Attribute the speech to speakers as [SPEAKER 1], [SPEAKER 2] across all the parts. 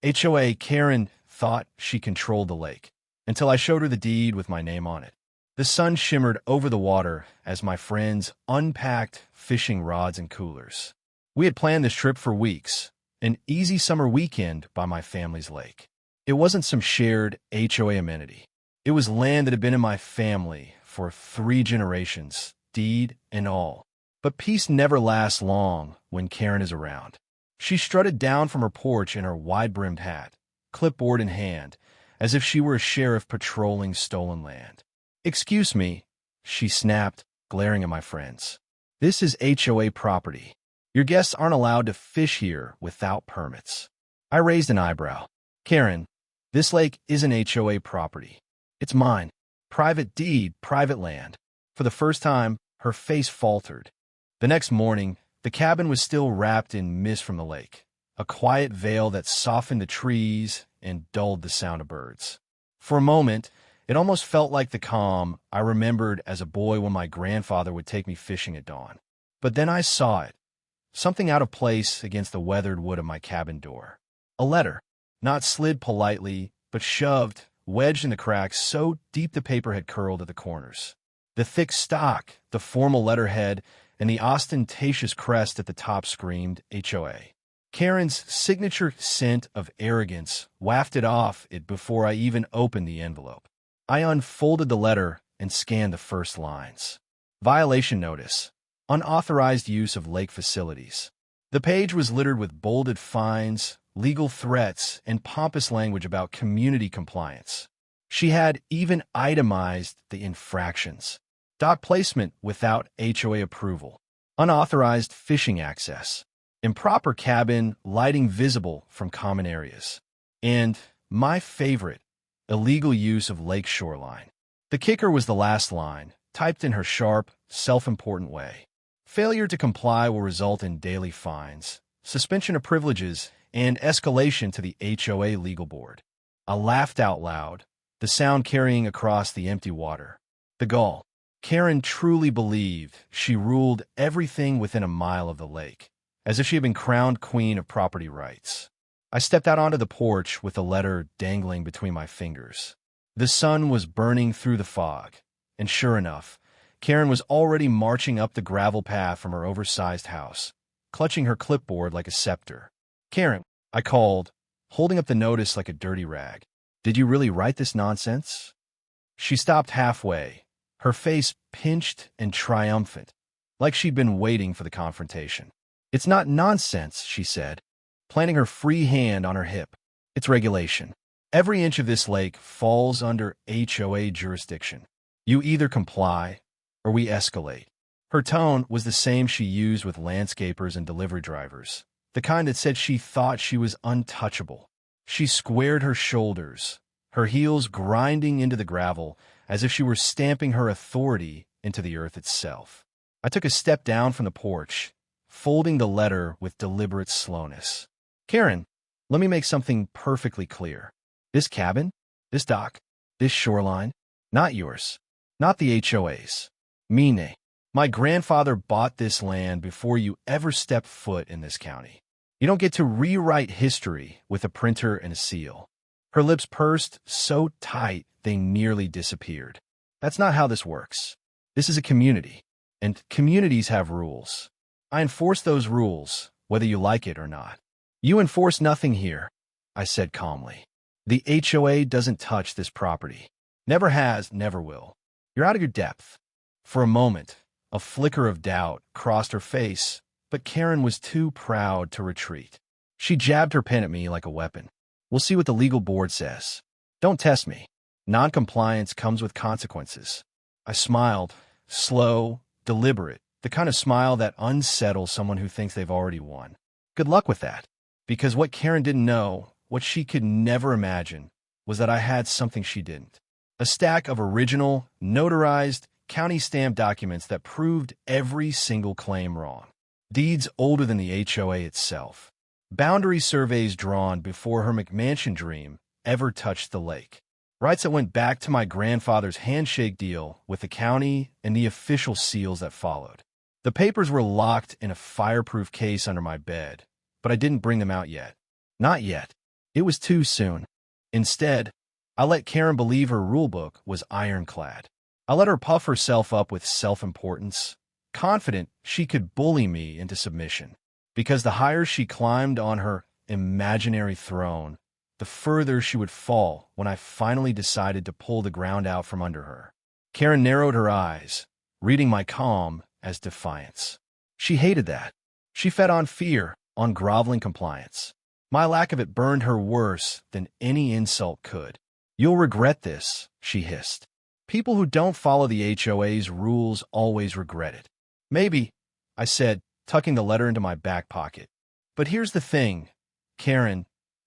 [SPEAKER 1] HOA. Karen thought she controlled the lake, until I showed her the deed with my name on it. The sun shimmered over the water as my friends unpacked fishing rods and coolers. We had planned this trip for weeks, an easy summer weekend by my family's lake. It wasn't some shared HOA amenity. It was land that had been in my family for 3 generations, deed and all. But peace never lasts long when Karen is around. She strutted down from her porch in her wide-brimmed hat, clipboard in hand, as if she were a sheriff patrolling stolen land. "Excuse me," she snapped, glaring at my friends. "This is HOA property. Your guests aren't allowed to fish here without permits." I raised an eyebrow. "Karen, this lake isn't HOA property. It's mine. Private deed, private land." For the first time, her face faltered. The next morning, the cabin was still wrapped in mist from the lake, a quiet veil that softened the trees and dulled the sound of birds. For a moment, it almost felt like the calm I remembered as a boy when my grandfather would take me fishing at dawn. But then I saw it, something out of place against the weathered wood of my cabin door. A letter, not slid politely, but shoved, wedged in the cracks so deep the paper had curled at the corners. The thick stock, the formal letterhead, and the ostentatious crest at the top screamed HOA. Karen's signature scent of arrogance wafted off it before I even opened the envelope. I unfolded the letter and scanned the first lines. Violation notice. Unauthorized use of lake facilities. The page was littered with bolded fines, legal threats, and pompous language about community compliance. She had even itemized the infractions. Dock placement without HOA approval. Unauthorized fishing access. Improper cabin lighting visible from common areas. And, my favorite, illegal use of lake shoreline. The kicker was the last line, typed in her sharp, self-important way. Failure to comply will result in daily fines, suspension of privileges, and escalation to the HOA legal board. I laughed out loud, the sound carrying across the empty water. The gull. Karen truly believed she ruled everything within a mile of the lake, as if she had been crowned queen of property rights. I stepped out onto the porch with the letter dangling between my fingers. The sun was burning through the fog, and sure enough, Karen was already marching up the gravel path from her oversized house, clutching her clipboard like a scepter. "Karen," I called, holding up the notice like a dirty rag. "Did you really write this nonsense?" She stopped halfway, her face pinched and triumphant, like she'd been waiting for the confrontation. "It's not nonsense," she said, planting her free hand on her hip. "It's regulation. Every inch of this lake falls under HOA jurisdiction. You either comply or we escalate." Her tone was the same she used with landscapers and delivery drivers, the kind that said she thought she was untouchable. She squared her shoulders, her heels grinding into the gravel as if she were stamping her authority into the earth itself. I took a step down from the porch, folding the letter with deliberate slowness. "Karen, let me make something perfectly clear. This cabin, this dock, this shoreline, not yours, not the HOA's. Mine. My grandfather bought this land before you ever stepped foot in this county. You don't get to rewrite history with a printer and a seal." Her lips pursed so tight they nearly disappeared. "That's not how this works. This is a community, and communities have rules. I enforce those rules, whether you like it or not." "You enforce nothing here," I said calmly. "The HOA doesn't touch this property. Never has, never will. You're out of your depth." For a moment, a flicker of doubt crossed her face, but Karen was too proud to retreat. She jabbed her pen at me like a weapon. "We'll see what the legal board says. Don't test me. Non-compliance comes with consequences." I smiled, slow, deliberate, the kind of smile that unsettles someone who thinks they've already won. Good luck with that. Because what Karen didn't know, what she could never imagine, was that I had something she didn't. A stack of original, notarized, county-stamped documents that proved every single claim wrong. Deeds older than the HOA itself. Boundary surveys drawn before her McMansion dream ever touched the lake. Rights that went back to my grandfather's handshake deal with the county and the official seals that followed. The papers were locked in a fireproof case under my bed, but I didn't bring them out yet. Not yet. It was too soon. Instead, I let Karen believe her rulebook was ironclad. I let her puff herself up with self-importance, confident she could bully me into submission. Because the higher she climbed on her imaginary throne, the further she would fall when I finally decided to pull the ground out from under her. Karen narrowed her eyes, reading my calm as defiance. She hated that. She fed on fear, on groveling compliance. My lack of it burned her worse than any insult could. "You'll regret this," she hissed. "People who don't follow the HOA's rules always regret it." "Maybe," I said, tucking the letter into my back pocket. "But here's the thing, Karen.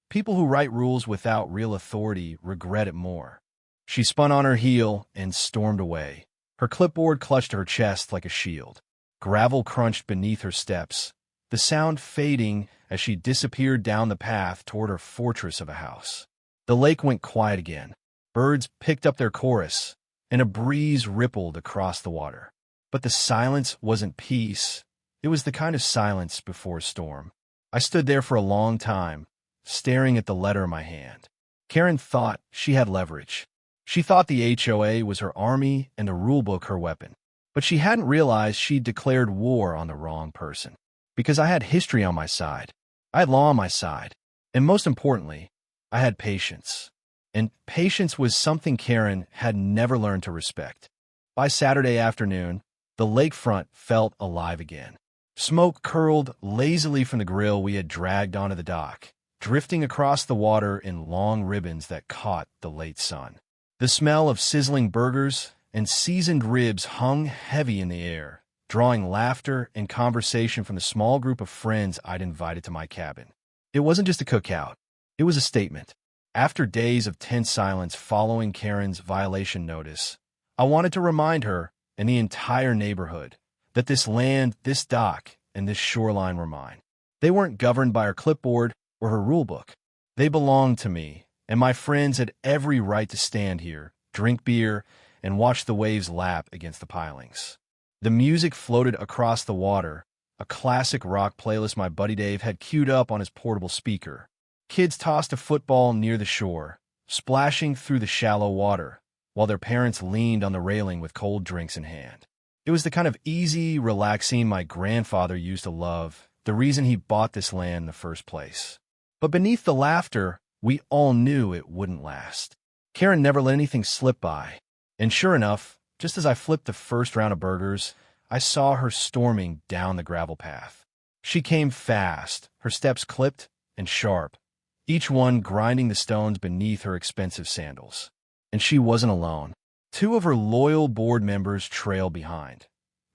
[SPEAKER 1] People who write rules without real authority regret it more." She spun on her heel and stormed away. Her clipboard clutched her chest like a shield. Gravel crunched beneath her steps, the sound fading as she disappeared down the path toward her fortress of a house. The lake went quiet again. Birds picked up their chorus, and a breeze rippled across the water. But the silence wasn't peace. It was the kind of silence before a storm. I stood there for a long time, staring at the letter in my hand. Karen thought she had leverage. She thought the HOA was her army and the rulebook her weapon. But she hadn't realized she'd declared war on the wrong person. Because I had history on my side. I had law on my side. And most importantly, I had patience. And patience was something Karen had never learned to respect. By Saturday afternoon, the lakefront felt alive again. Smoke curled lazily from the grill we had dragged onto the dock, drifting across the water in long ribbons that caught the late sun. The smell of sizzling burgers and seasoned ribs hung heavy in the air, drawing laughter and conversation from the small group of friends I'd invited to my cabin. It wasn't just a cookout. It was a statement. After days of tense silence following Karen's violation notice, I wanted to remind her and the entire neighborhood that this land, this dock, and this shoreline were mine. They weren't governed by her clipboard or her rulebook. They belonged to me, and my friends had every right to stand here, drink beer, and watch the waves lap against the pilings. The music floated across the water, a classic rock playlist my buddy Dave had queued up on his portable speaker. Kids tossed a football near the shore, splashing through the shallow water, while their parents leaned on the railing with cold drinks in hand. It was the kind of easy, relaxing my grandfather used to love, the reason he bought this land in the first place. But beneath the laughter, we all knew it wouldn't last. Karen never let anything slip by. And sure enough, just as I flipped the first round of burgers, I saw her storming down the gravel path. She came fast, her steps clipped and sharp, each one grinding the stones beneath her expensive sandals. And she wasn't alone. Two of her loyal board members trailed behind.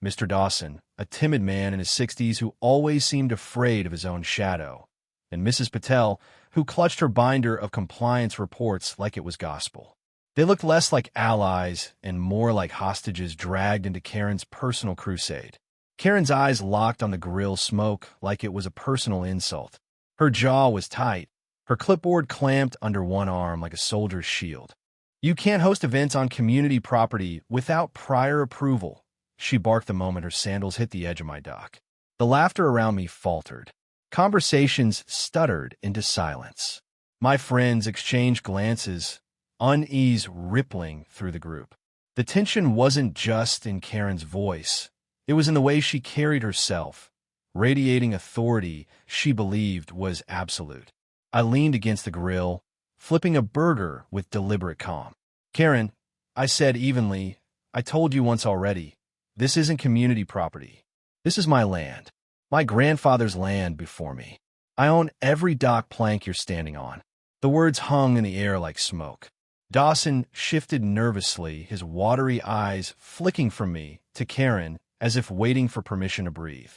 [SPEAKER 1] Mr. Dawson, a timid man in his 60s who always seemed afraid of his own shadow, and Mrs. Patel, who clutched her binder of compliance reports like it was gospel. They looked less like allies and more like hostages dragged into Karen's personal crusade. Karen's eyes locked on the grill smoke like it was a personal insult. Her jaw was tight, her clipboard clamped under one arm like a soldier's shield. "You can't host events on community property without prior approval," she barked the moment her sandals hit the edge of my dock. The laughter around me faltered. Conversations stuttered into silence. My friends exchanged glances, unease rippling through the group. The tension wasn't just in Karen's voice. It was in the way she carried herself, radiating authority she believed was absolute. I leaned against the grill, flipping a burger with deliberate calm. "Karen," I said evenly, "I told you once already, this isn't community property. This is my land. My grandfather's land before me. I own every dock plank you're standing on." The words hung in the air like smoke. Dawson shifted nervously, his watery eyes flicking from me to Karen as if waiting for permission to breathe.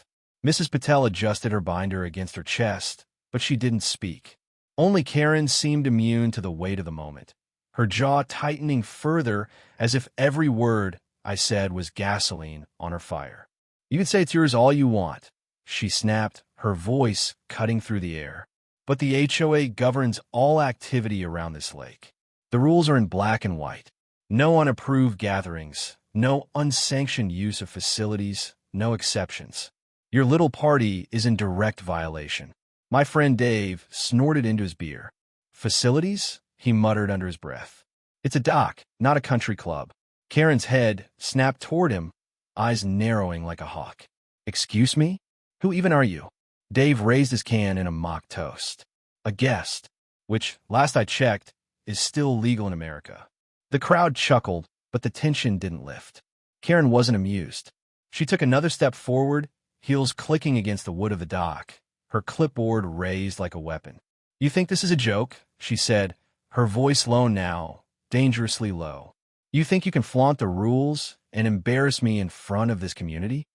[SPEAKER 1] Mrs. Patel adjusted her binder against her chest, but she didn't speak. Only Karen seemed immune to the weight of the moment, her jaw tightening further as if every word I said was gasoline on her fire. "You can say it's yours all you want," she snapped, her voice cutting through the air. "But the HOA governs all activity around this lake. The rules are in black and white. No unapproved gatherings, no unsanctioned use of facilities, no exceptions. Your little party is in direct violation." My friend Dave snorted into his beer. Facilities? He muttered under his breath. It's a dock, not a country club. Karen's head snapped toward him, eyes narrowing like a hawk. Excuse me? Who even are you? Dave raised his can in a mock toast. A guest, which, last I checked, is still legal in America. The crowd chuckled, but the tension didn't lift. Karen wasn't amused. She took another step forward, heels clicking against the wood of the dock, her clipboard raised like a weapon. You think this is a joke? She said, her voice low now, dangerously low. You think you can flaunt the rules and embarrass me in front of this community?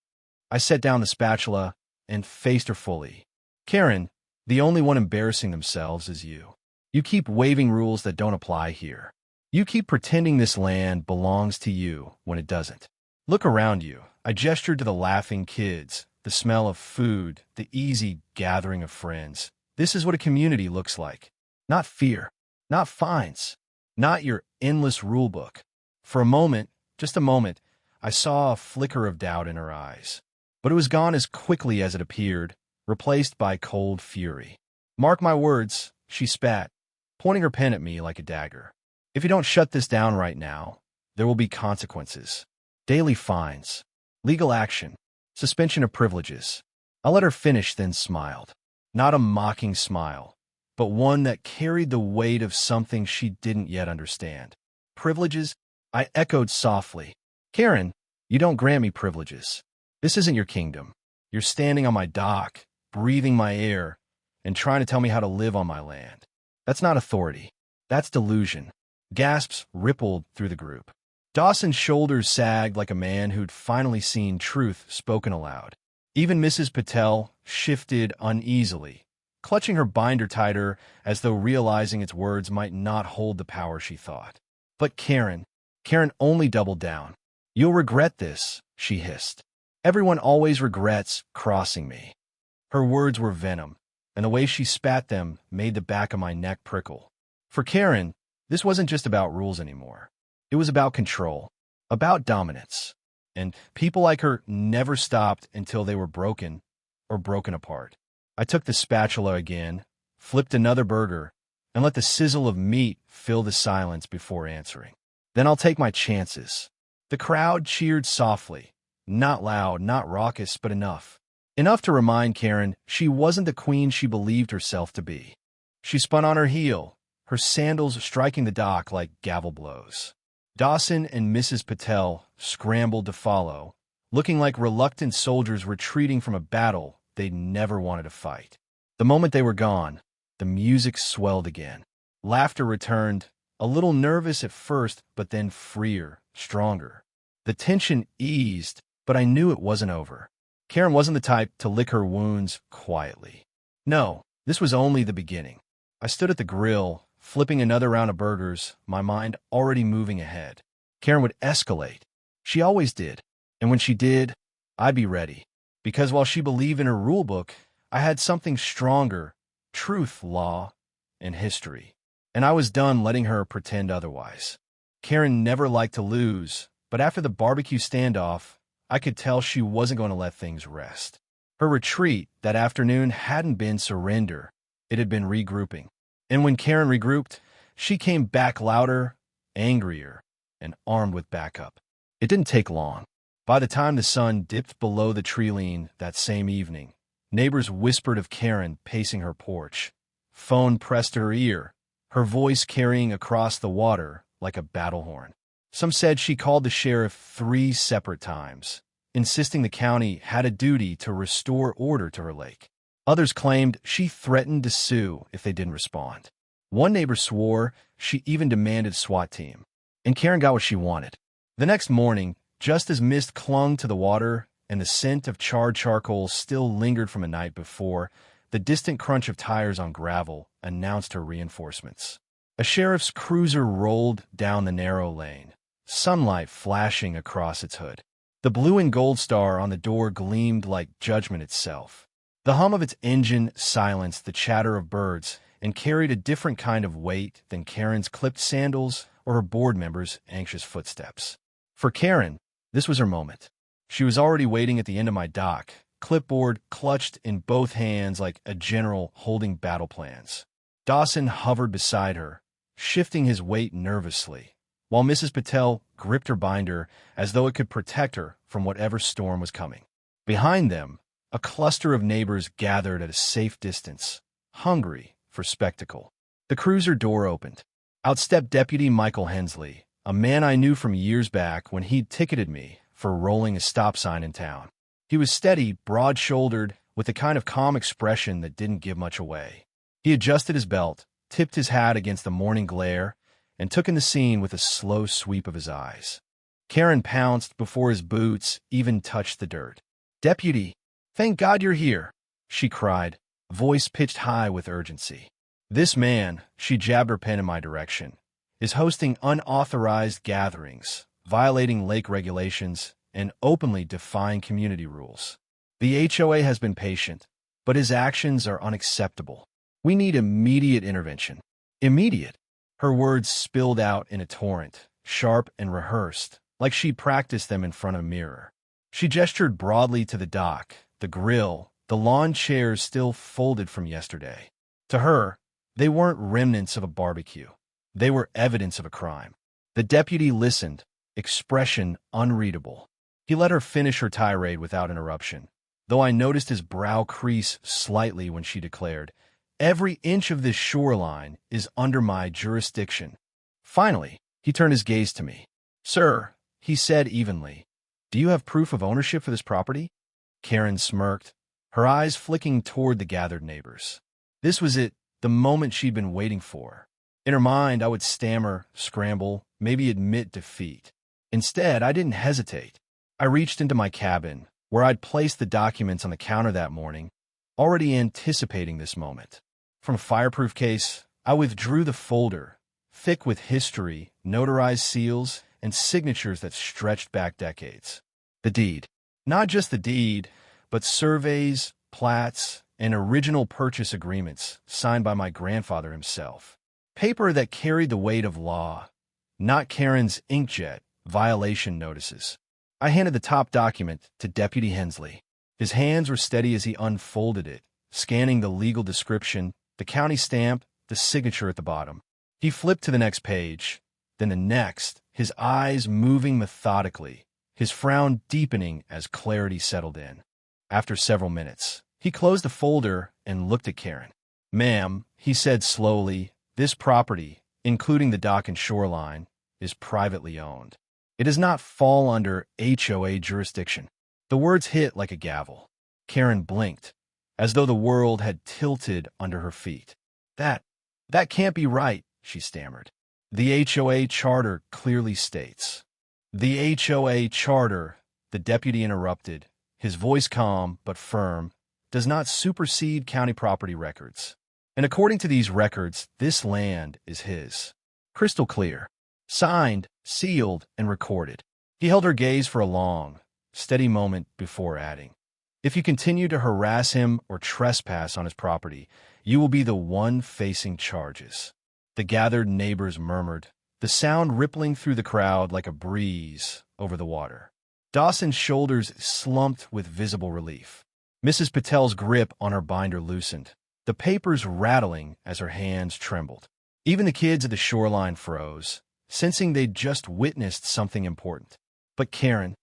[SPEAKER 1] I set down the spatula and faced her fully. Karen, the only one embarrassing themselves is you. You keep waiving rules that don't apply here. You keep pretending this land belongs to you when it doesn't. Look around you. I gestured to the laughing kids, the smell of food, the easy gathering of friends. This is what a community looks like. Not fear, not fines, not your endless rule book. For a moment, just a moment, I saw a flicker of doubt in her eyes. But it was gone as quickly as it appeared, replaced by cold fury. Mark my words, she spat, pointing her pen at me like a dagger. If you don't shut this down right now, there will be consequences. Daily fines, legal action, suspension of privileges. I let her finish, then smiled. Not a mocking smile, but one that carried the weight of something she didn't yet understand. Privileges? I echoed softly. Karen, you don't grant me privileges. This isn't your kingdom. You're standing on my dock, breathing my air, and trying to tell me how to live on my land. That's not authority. That's delusion. Gasps rippled through the group. Dawson's shoulders sagged like a man who'd finally seen truth spoken aloud. Even Mrs. Patel shifted uneasily, clutching her binder tighter as though realizing its words might not hold the power she thought. But Karen only doubled down. You'll regret this, she hissed. Everyone always regrets crossing me. Her words were venom, and the way she spat them made the back of my neck prickle. For Karen, this wasn't just about rules anymore. It was about control, about dominance. And people like her never stopped until they were broken or broken apart. I took the spatula again, flipped another burger, and let the sizzle of meat fill the silence before answering. Then I'll take my chances. The crowd cheered softly, not loud, not raucous, but enough. Enough to remind Karen she wasn't the queen she believed herself to be. She spun on her heel, her sandals striking the dock like gavel blows. Dawson and Mrs. Patel scrambled to follow, looking like reluctant soldiers retreating from a battle they'd never wanted to fight. The moment they were gone, the music swelled again. Laughter returned, a little nervous at first, but then freer, stronger. The tension eased, but I knew it wasn't over. Karen wasn't the type to lick her wounds quietly. No, this was only the beginning. I stood at the grill, flipping another round of burgers, my mind already moving ahead. Karen would escalate. She always did. And when she did, I'd be ready. Because while she believed in her rule book, I had something stronger, truth, law, and history. And I was done letting her pretend otherwise. Karen never liked to lose, but after the barbecue standoff, I could tell she wasn't going to let things rest. Her retreat that afternoon hadn't been surrender. It had been regrouping. And when Karen regrouped, she came back louder, angrier, and armed with backup. It didn't take long. By the time the sun dipped below the tree-line that same evening, neighbors whispered of Karen pacing her porch. Phone pressed to her ear, her voice carrying across the water like a battle horn. Some said she called the sheriff 3 separate times, insisting the county had a duty to restore order to her lake. Others claimed she threatened to sue if they didn't respond. One neighbor swore she even demanded SWAT team. And Karen got what she wanted. The next morning, just as mist clung to the water and the scent of charred charcoal still lingered from a night before, the distant crunch of tires on gravel announced her reinforcements. A sheriff's cruiser rolled down the narrow lane, sunlight flashing across its hood. The blue and gold star on the door gleamed like judgment itself. The hum of its engine silenced the chatter of birds and carried a different kind of weight than Karen's clipped sandals or her board members' anxious footsteps. For Karen, this was her moment. She was already waiting at the end of my dock, clipboard clutched in both hands like a general holding battle plans. Dawson hovered beside her, shifting his weight nervously, while Mrs. Patel gripped her binder as though it could protect her from whatever storm was coming. Behind them, a cluster of neighbors gathered at a safe distance, hungry for spectacle. The cruiser door opened. Out stepped Deputy Michael Hensley, a man I knew from years back when he'd ticketed me for rolling a stop sign in town. He was steady, broad-shouldered, with a kind of calm expression that didn't give much away. He adjusted his belt, tipped his hat against the morning glare, and took in the scene with a slow sweep of his eyes. Karen pounced before his boots even touched the dirt. "Deputy, thank God you're here," she cried, voice pitched high with urgency. "This man," she jabbed her pen in my direction, "is hosting unauthorized gatherings, violating lake regulations, and openly defying community rules. The HOA has been patient, but his actions are unacceptable. We need immediate intervention." Immediate. Her words spilled out in a torrent, sharp and rehearsed, like she'd practiced them in front of a mirror. She gestured broadly to the dock, the grill, the lawn chairs still folded from yesterday. To her, they weren't remnants of a barbecue. They were evidence of a crime. The deputy listened, expression unreadable. He let her finish her tirade without interruption, though I noticed his brow crease slightly when she declared, "Every inch of this shoreline is under my jurisdiction." Finally, he turned his gaze to me. "Sir," he said evenly, "do you have proof of ownership for this property?" Karen smirked, her eyes flicking toward the gathered neighbors. This was it, the moment she'd been waiting for. In her mind, I would stammer, scramble, maybe admit defeat. Instead, I didn't hesitate. I reached into my cabin, where I'd placed the documents on the counter that morning, already anticipating this moment. From a fireproof case, I withdrew the folder, thick with history, notarized seals, and signatures that stretched back decades. The deed. Not just the deed, but surveys, plats, and original purchase agreements signed by my grandfather himself. Paper that carried the weight of law, not Karen's inkjet violation notices. I handed the top document to Deputy Hensley. His hands were steady as he unfolded it, scanning the legal description, the county stamp, the signature at the bottom. He flipped to the next page, then the next, his eyes moving methodically, his frown deepening as clarity settled in. After several minutes, he closed the folder and looked at Karen. "Ma'am," he said slowly, "this property, including the dock and shoreline, is privately owned. It does not fall under HOA jurisdiction." The words hit like a gavel. Karen blinked, as though the world had tilted under her feet. That can't be right," she stammered. "The HOA charter clearly states." "The HOA charter," the deputy interrupted, his voice calm but firm, "does not supersede county property records. And according to these records, this land is his. Crystal clear. Signed, sealed, and recorded." He held her gaze for a long, steady moment before adding, "If you continue to harass him or trespass on his property, you will be the one facing charges." The gathered neighbors murmured, the sound rippling through the crowd like a breeze over the water. Dawson's shoulders slumped with visible relief. Mrs. Patel's grip on her binder loosened, the papers rattling as her hands trembled. Even the kids at the shoreline froze, sensing they'd just witnessed something important. But Karen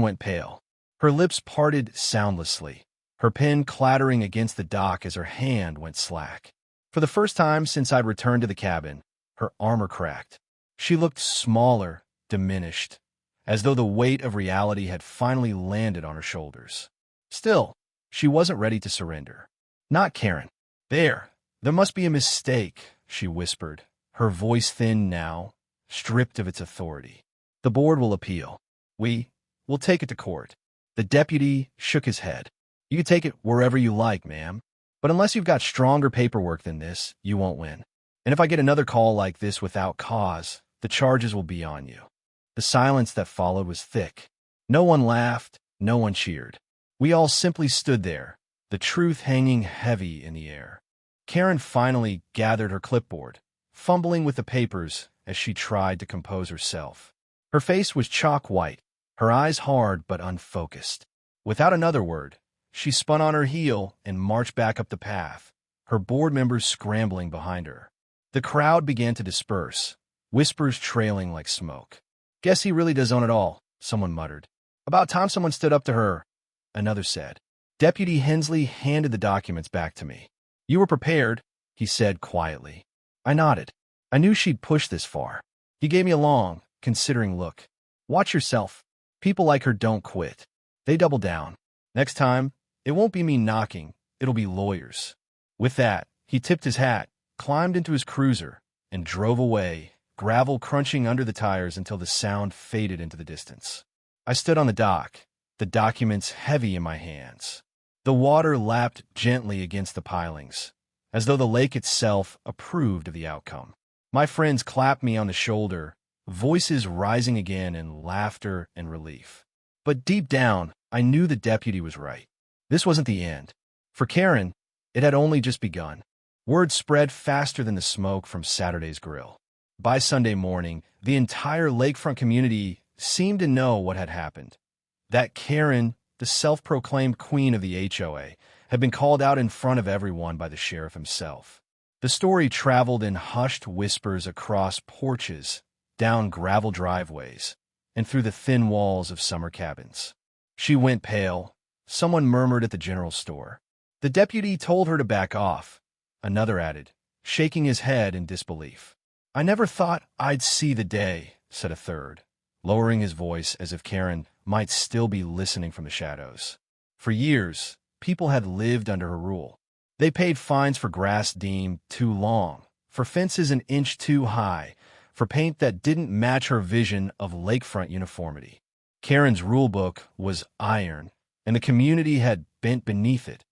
[SPEAKER 1] went pale. Her lips parted soundlessly, her pen clattering against the dock as her hand went slack. For the first time since I'd returned to the cabin, her armor cracked. She looked smaller, diminished, as though the weight of reality had finally landed on her shoulders. Still, she wasn't ready to surrender. "Not Karen. There must be a mistake," she whispered, her voice thin now, stripped of its authority. "The board will appeal. We'll take it to court." The deputy shook his head. "You can take it wherever you like, ma'am. But unless you've got stronger paperwork than this, you won't win. And if I get another call like this without cause, the charges will be on you." The silence that followed was thick. No one laughed, no one cheered. We all simply stood there, the truth hanging heavy in the air. Karen finally gathered her clipboard, fumbling with the papers as she tried to compose herself. Her face was chalk white, her eyes hard but unfocused. Without another word, she spun on her heel and marched back up the path, her board members scrambling behind her. The crowd began to disperse, whispers trailing like smoke. "Guess he really does own it all," someone muttered. "About time someone stood up to her," another said. Deputy Hensley handed the documents back to me. "You were prepared," he said quietly. I nodded. I knew she'd push this far. He gave me a long, considering look. "Watch yourself. People like her don't quit. They double down. Next time, it won't be me knocking, it'll be lawyers." With that, he tipped his hat, climbed into his cruiser, and drove away, gravel crunching under the tires until the sound faded into the distance. I stood on the dock, the documents heavy in my hands. The water lapped gently against the pilings, as though the lake itself approved of the outcome. My friends clapped me on the shoulder, voices rising again in laughter and relief. But deep down, I knew the deputy was right. This wasn't the end. For Karen, it had only just begun. Word spread faster than the smoke from Saturday's grill. By Sunday morning, the entire lakefront community seemed to know what had happened. That Karen, the self-proclaimed queen of the HOA, had been called out in front of everyone by the sheriff himself. The story traveled in hushed whispers across porches, down gravel driveways, and through the thin walls of summer cabins. She went pale, someone murmured at the general store. The deputy told her to back off, another added, shaking his head in disbelief. "I never thought I'd see the day," said a third, lowering his voice as if Karen might still be listening from the shadows. For years, people had lived under her rule. They paid fines for grass deemed too long, for fences an inch too high, for paint that didn't match her vision of lakefront uniformity. Karen's rulebook was iron, and the community had bent beneath it,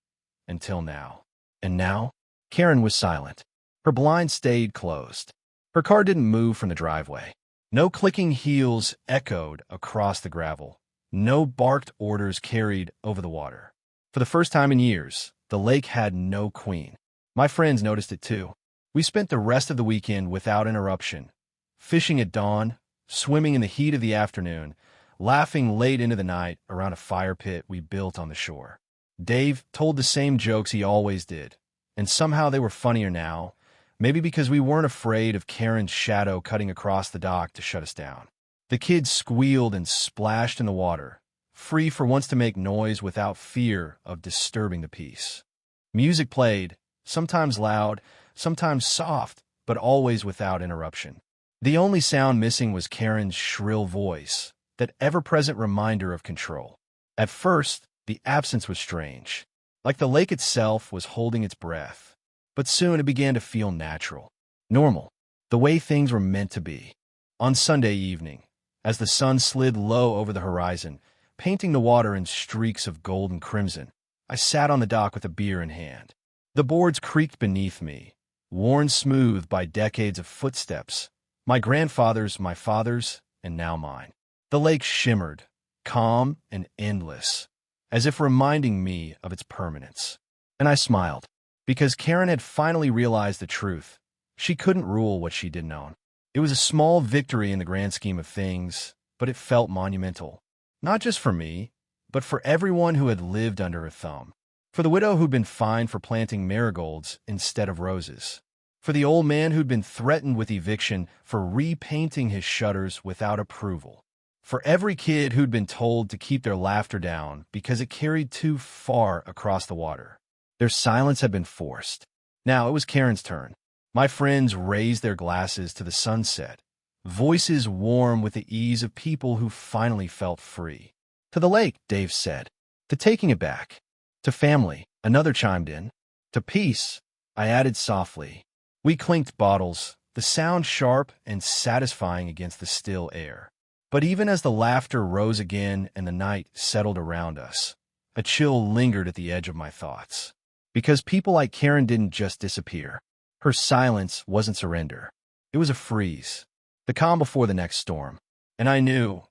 [SPEAKER 1] until now. And now, Karen was silent. Her blinds stayed closed. Her car didn't move from the driveway. No clicking heels echoed across the gravel. No barked orders carried over the water. For the first time in years, the lake had no queen. My friends noticed it too. We spent the rest of the weekend without interruption, fishing at dawn, swimming in the heat of the afternoon, laughing late into the night around a fire pit we built on the shore. Dave told the same jokes he always did, and somehow they were funnier now, maybe because we weren't afraid of Karen's shadow cutting across the dock to shut us down. The kids squealed and splashed in the water, free for once to make noise without fear of disturbing the peace. Music played, sometimes loud, sometimes soft, but always without interruption. The only sound missing was Karen's shrill voice, that ever-present reminder of control. At first, the absence was strange, like the lake itself was holding its breath. But soon it began to feel natural, normal, the way things were meant to be. On Sunday evening, as the sun slid low over the horizon, painting the water in streaks of gold and crimson, I sat on the dock with a beer in hand. The boards creaked beneath me, worn smooth by decades of footsteps, my grandfather's, my father's, and now mine. The lake shimmered, calm and endless, as if reminding me of its permanence. And I smiled, because Karen had finally realized the truth. She couldn't rule what she didn't own. It was a small victory in the grand scheme of things, but it felt monumental. Not just for me, but for everyone who had lived under her thumb. For the widow who'd been fined for planting marigolds instead of roses. For the old man who'd been threatened with eviction for repainting his shutters without approval. For every kid who'd been told to keep their laughter down because it carried too far across the water. Their silence had been forced. Now it was Karen's turn. My friends raised their glasses to the sunset, voices warm with the ease of people who finally felt free. "To the lake," Dave said. "To taking it back. To family," another chimed in. "To peace," I added softly. We clinked bottles, the sound sharp and satisfying against the still air. But even as the laughter rose again and the night settled around us, a chill lingered at the edge of my thoughts. Because people like Karen didn't just disappear. Her silence wasn't surrender. It was a freeze, the calm before the next storm. And I knew,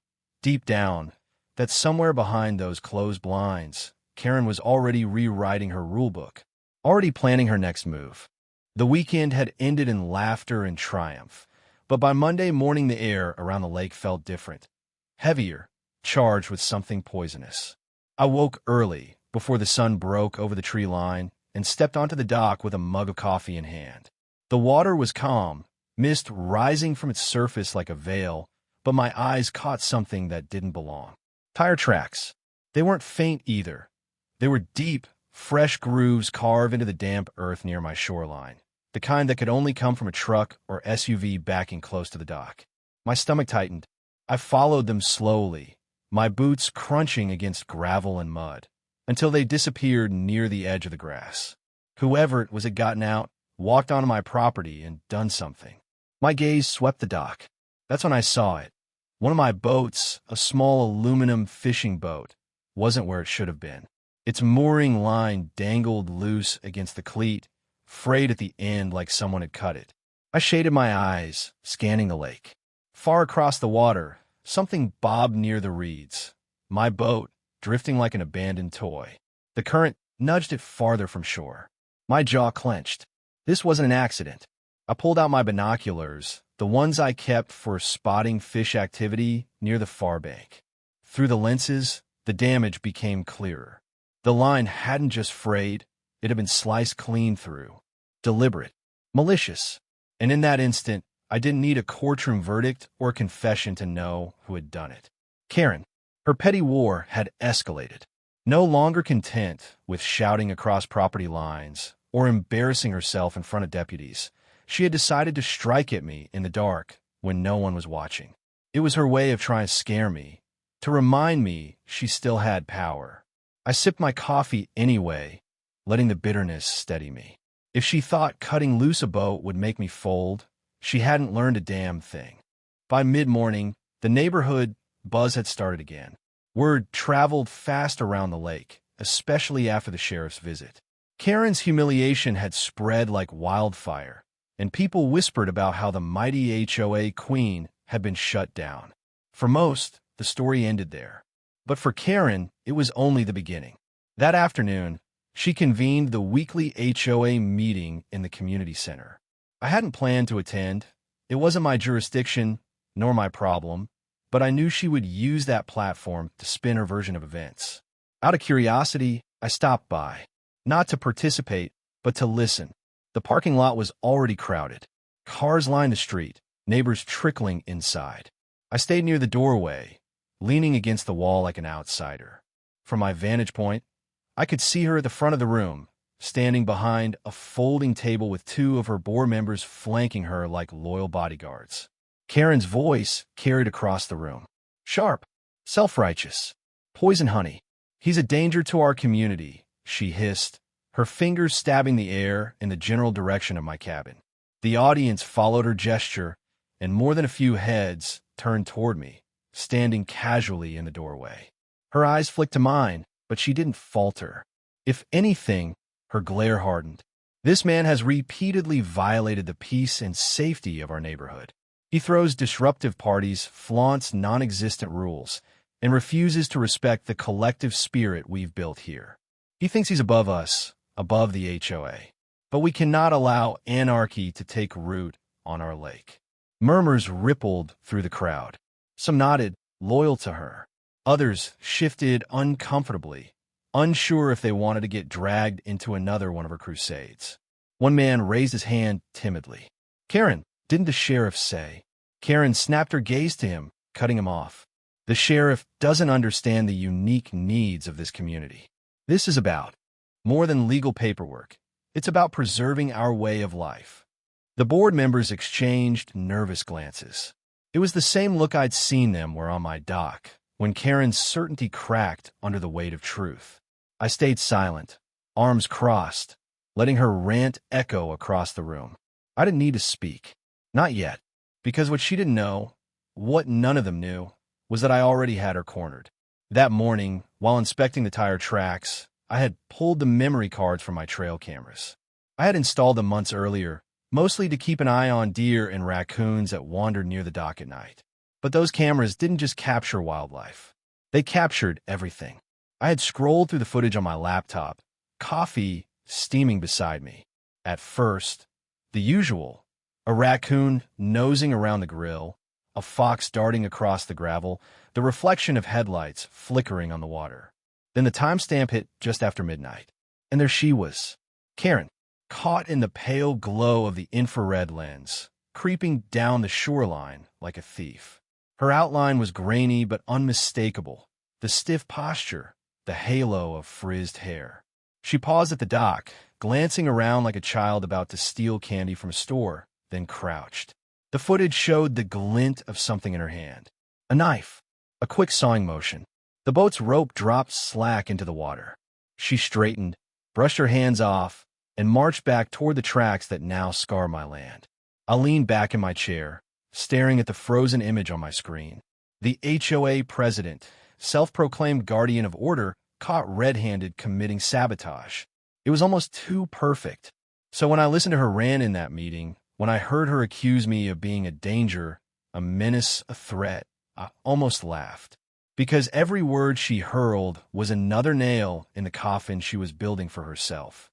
[SPEAKER 1] deep down, that somewhere behind those closed blinds, Karen was already rewriting her rulebook, already planning her next move. The weekend had ended in laughter and triumph. But by Monday morning the air around the lake felt different, heavier, charged with something poisonous. I woke early, before the sun broke over the tree line, and stepped onto the dock with a mug of coffee in hand. The water was calm, mist rising from its surface like a veil, but my eyes caught something that didn't belong. Tire tracks. They weren't faint either. They were deep, fresh grooves carved into the damp earth near my shoreline, the kind that could only come from a truck or SUV backing close to the dock. My stomach tightened. I followed them slowly, my boots crunching against gravel and mud, until they disappeared near the edge of the grass. Whoever it was had gotten out, walked onto my property, and done something. My gaze swept the dock. That's when I saw it. One of my boats, a small aluminum fishing boat, wasn't where it should have been. Its mooring line dangled loose against the cleat, frayed at the end like someone had cut it. I shaded my eyes, scanning the lake. Far across the water, something bobbed near the reeds. My boat, drifting like an abandoned toy. The current nudged it farther from shore. My jaw clenched. This wasn't an accident. I pulled out my binoculars, the ones I kept for spotting fish activity near the far bank. Through the lenses, the damage became clearer. The line hadn't just frayed, it had been sliced clean through. Deliberate. Malicious. And in that instant, I didn't need a courtroom verdict or a confession to know who had done it. Karen. Her petty war had escalated. No longer content with shouting across property lines or embarrassing herself in front of deputies, she had decided to strike at me in the dark when no one was watching. It was her way of trying to scare me, to remind me she still had power. I sipped my coffee anyway, letting the bitterness steady me. If she thought cutting loose a boat would make me fold, she hadn't learned a damn thing. By mid-morning, the neighborhood buzz had started again. Word traveled fast around the lake, especially after the sheriff's visit. Karen's humiliation had spread like wildfire, and people whispered about how the mighty HOA queen had been shut down. For most, the story ended there. But for Karen, it was only the beginning. That afternoon, she convened the weekly HOA meeting in the community center. I hadn't planned to attend. It wasn't my jurisdiction, nor my problem, but I knew she would use that platform to spin her version of events. Out of curiosity, I stopped by, not to participate, but to listen. The parking lot was already crowded. Cars lined the street, neighbors trickling inside. I stayed near the doorway, leaning against the wall like an outsider. From my vantage point, I could see her at the front of the room, standing behind a folding table with two of her board members flanking her like loyal bodyguards. Karen's voice carried across the room. Sharp, self-righteous, poison honey. He's a danger to our community, she hissed, her fingers stabbing the air in the general direction of my cabin. The audience followed her gesture, and more than a few heads turned toward me, standing casually in the doorway. Her eyes flicked to mine, but she didn't falter. If anything, her glare hardened. This man has repeatedly violated the peace and safety of our neighborhood. He throws disruptive parties, flaunts non-existent rules, and refuses to respect the collective spirit we've built here. He thinks he's above us, above the HOA. But we cannot allow anarchy to take root on our lake. Murmurs rippled through the crowd. Some nodded, loyal to her. Others shifted uncomfortably, unsure if they wanted to get dragged into another one of her crusades. One man raised his hand timidly. Karen, didn't the sheriff say? Karen snapped her gaze to him, cutting him off. The sheriff doesn't understand the unique needs of this community. This is about more than legal paperwork. It's about preserving our way of life. The board members exchanged nervous glances. It was the same look I'd seen them wear on my dock, when Karen's certainty cracked under the weight of truth. I stayed silent, arms crossed, letting her rant echo across the room. I didn't need to speak. Not yet, because what she didn't know, what none of them knew, was that I already had her cornered. That morning, while inspecting the tire tracks, I had pulled the memory cards from my trail cameras. I had installed them months earlier, mostly to keep an eye on deer and raccoons that wandered near the dock at night. But those cameras didn't just capture wildlife. They captured everything. I had scrolled through the footage on my laptop, coffee steaming beside me. At first, the usual. A raccoon nosing around the grill, a fox darting across the gravel, the reflection of headlights flickering on the water. Then the timestamp hit just after midnight. And there she was, Karen, caught in the pale glow of the infrared lens, creeping down the shoreline like a thief. Her outline was grainy but unmistakable, the stiff posture, the halo of frizzed hair. She paused at the dock, glancing around like a child about to steal candy from a store, then crouched. The footage showed the glint of something in her hand. A knife. A quick sawing motion. The boat's rope dropped slack into the water. She straightened, brushed her hands off, and marched back toward the tracks that now scar my land. I leaned back in my chair, staring at the frozen image on my screen. The HOA president, self-proclaimed guardian of order, caught red-handed committing sabotage. It was almost too perfect. So when I listened to her rant in that meeting, when I heard her accuse me of being a danger, a menace, a threat, I almost laughed. Because every word she hurled was another nail in the coffin she was building for herself.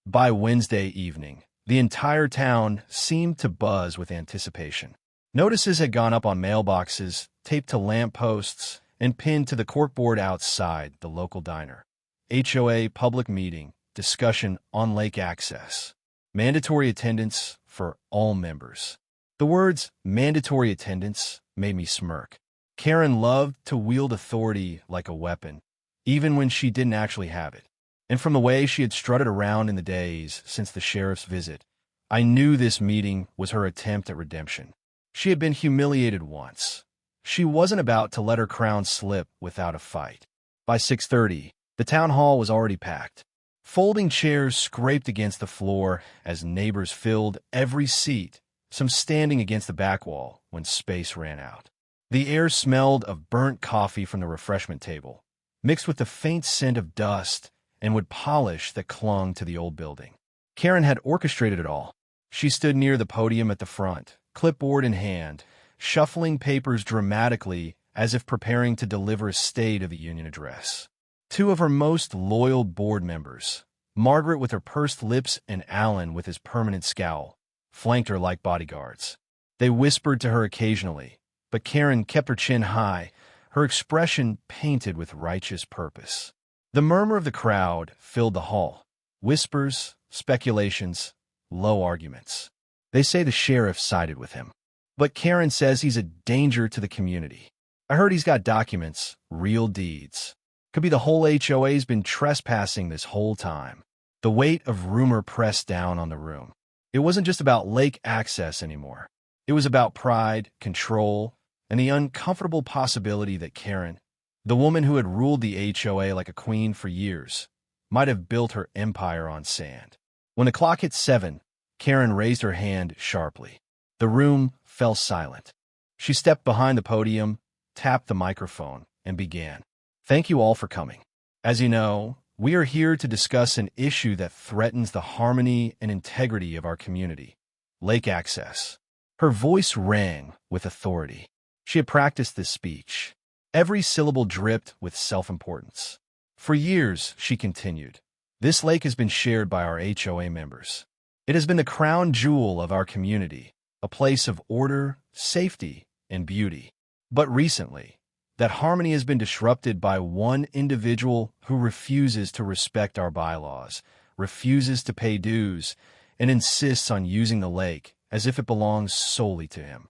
[SPEAKER 1] By Wednesday evening, the entire town seemed to buzz with anticipation. Notices had gone up on mailboxes, taped to lampposts, and pinned to the corkboard outside the local diner. HOA public meeting, discussion on lake access. Mandatory attendance for all members. The words mandatory attendance made me smirk. Karen loved to wield authority like a weapon, even when she didn't actually have it. And from the way she had strutted around in the days since the sheriff's visit, I knew this meeting was her attempt at redemption. She had been humiliated once. She wasn't about to let her crown slip without a fight. By 6:30, the town hall was already packed. Folding chairs scraped against the floor as neighbors filled every seat, some standing against the back wall when space ran out. The air smelled of burnt coffee from the refreshment table, mixed with the faint scent of dust and wood polish that clung to the old building. Karen had orchestrated it all. She stood near the podium at the front, clipboard in hand, shuffling papers dramatically as if preparing to deliver a State of the Union address. Two of her most loyal board members, Margaret with her pursed lips and Alan with his permanent scowl, flanked her like bodyguards. They whispered to her occasionally, but Karen kept her chin high, her expression painted with righteous purpose. The murmur of the crowd filled the hall. Whispers, speculations, low arguments. They say the sheriff sided with him. But Karen says he's a danger to the community. I heard he's got documents, real deeds. Could be the whole HOA's been trespassing this whole time. The weight of rumor pressed down on the room. It wasn't just about lake access anymore. It was about pride, control, and the uncomfortable possibility that Karen, the woman who had ruled the HOA like a queen for years, might have built her empire on sand. When the clock hit 7, Karen raised her hand sharply. The room fell silent. She stepped behind the podium, tapped the microphone, and began. Thank you all for coming. As you know, we are here to discuss an issue that threatens the harmony and integrity of our community, lake access. Her voice rang with authority. She had practiced this speech. Every syllable dripped with self-importance. For years, she continued, this lake has been shared by our HOA members. It has been the crown jewel of our community, a place of order, safety, and beauty. But recently, that harmony has been disrupted by one individual who refuses to respect our bylaws, refuses to pay dues, and insists on using the lake as if it belongs solely to him.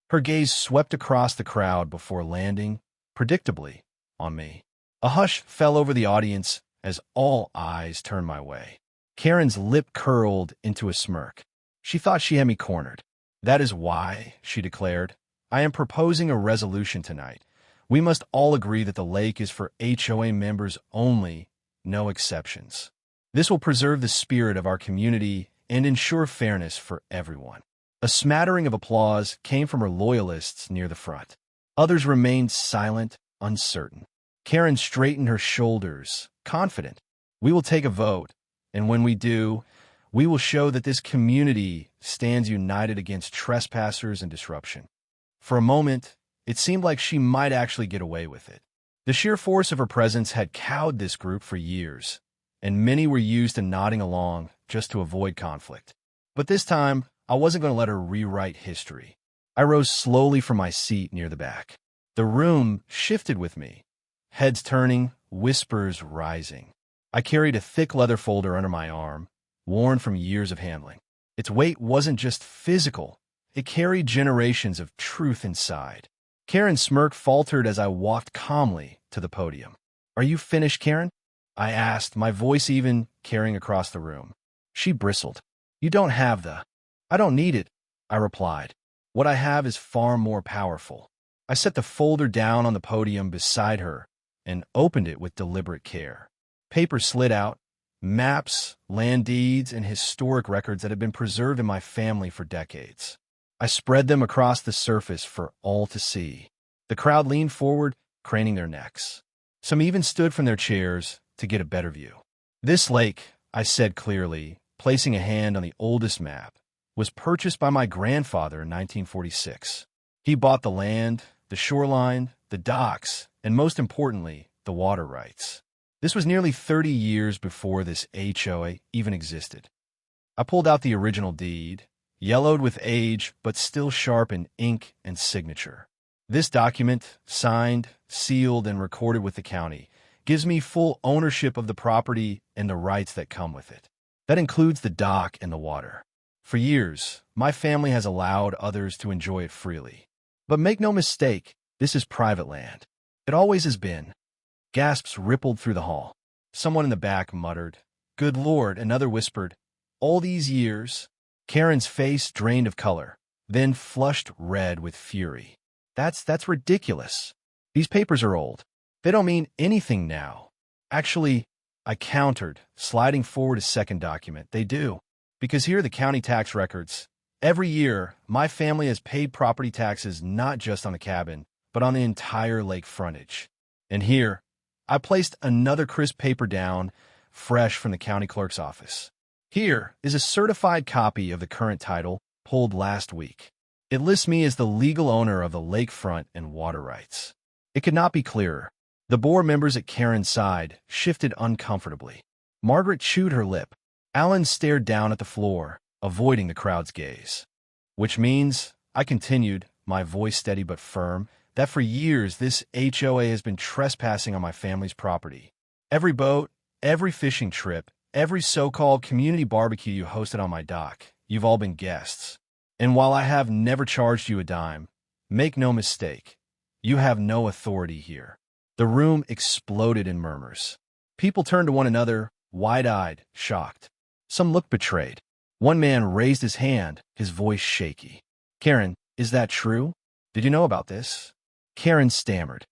[SPEAKER 1] Her gaze swept across the crowd before landing, predictably, on me. A hush fell over the audience as all eyes turned my way. Karen's lip curled into a smirk. She thought she had me cornered. That is why, she declared, I am proposing a resolution tonight. We must all agree that the lake is for HOA members only, no exceptions. This will preserve the spirit of our community and ensure fairness for everyone. A smattering of applause came from her loyalists near the front. Others remained silent, uncertain. Karen straightened her shoulders, confident. We will take a vote, and when we do, we will show that this community stands united against trespassers and disruption. For a moment, it seemed like she might actually get away with it. The sheer force of her presence had cowed this group for years, and many were used to nodding along just to avoid conflict. But this time, I wasn't going to let her rewrite history. I rose slowly from my seat near the back. The room shifted with me, heads turning, whispers rising. I carried a thick leather folder under my arm, worn from years of handling. Its weight wasn't just physical, it carried generations of truth inside. Karen's smirk faltered as I walked calmly to the podium. "Are you finished, Karen?" I asked, my voice even carrying across the room. She bristled. "You don't have the—" "I don't need it," I replied. "What I have is far more powerful." I set the folder down on the podium beside her and opened it with deliberate care. Paper slid out, maps, land deeds, and historic records that had been preserved in my family for decades. I spread them across the surface for all to see. The crowd leaned forward, craning their necks. Some even stood from their chairs to get a better view. "This lake," I said clearly, placing a hand on the oldest map, "was purchased by my grandfather in 1946. He bought the land, the shoreline, the docks, and most importantly, the water rights. This was nearly 30 years before this HOA even existed." I pulled out the original deed, yellowed with age but still sharp in ink and signature. This document, signed, sealed, and recorded with the county, gives me full ownership of the property and the rights that come with it. That includes the dock and the water. For years, my family has allowed others to enjoy it freely. But make no mistake, this is private land. It always has been. Gasps rippled through the hall. Someone in the back muttered, "Good Lord," another whispered, "All these years?" Karen's face drained of color, then flushed red with fury. That's ridiculous. These papers are old. They don't mean anything now." "Actually," I countered, sliding forward a second document, "they do. Because here are the county tax records. Every year, my family has paid property taxes not just on the cabin, but on the entire lake frontage. And here, I placed another crisp paper down, fresh from the county clerk's office. Here is a certified copy of the current title, pulled last week. It lists me as the legal owner of the lakefront and water rights." It could not be clearer. The board members at Karen's side shifted uncomfortably. Margaret chewed her lip. Alan stared down at the floor, avoiding the crowd's gaze. "Which means," I continued, my voice steady but firm, "that for years this HOA has been trespassing on my family's property. Every boat, every fishing trip, every so-called community barbecue you hosted on my dock, you've all been guests. And while I have never charged you a dime, make no mistake, you have no authority here." The room exploded in murmurs. People turned to one another, wide-eyed, shocked. Some looked betrayed. One man raised his hand, his voice shaky. "Karen, is that true? Did you know about this?" Karen stammered.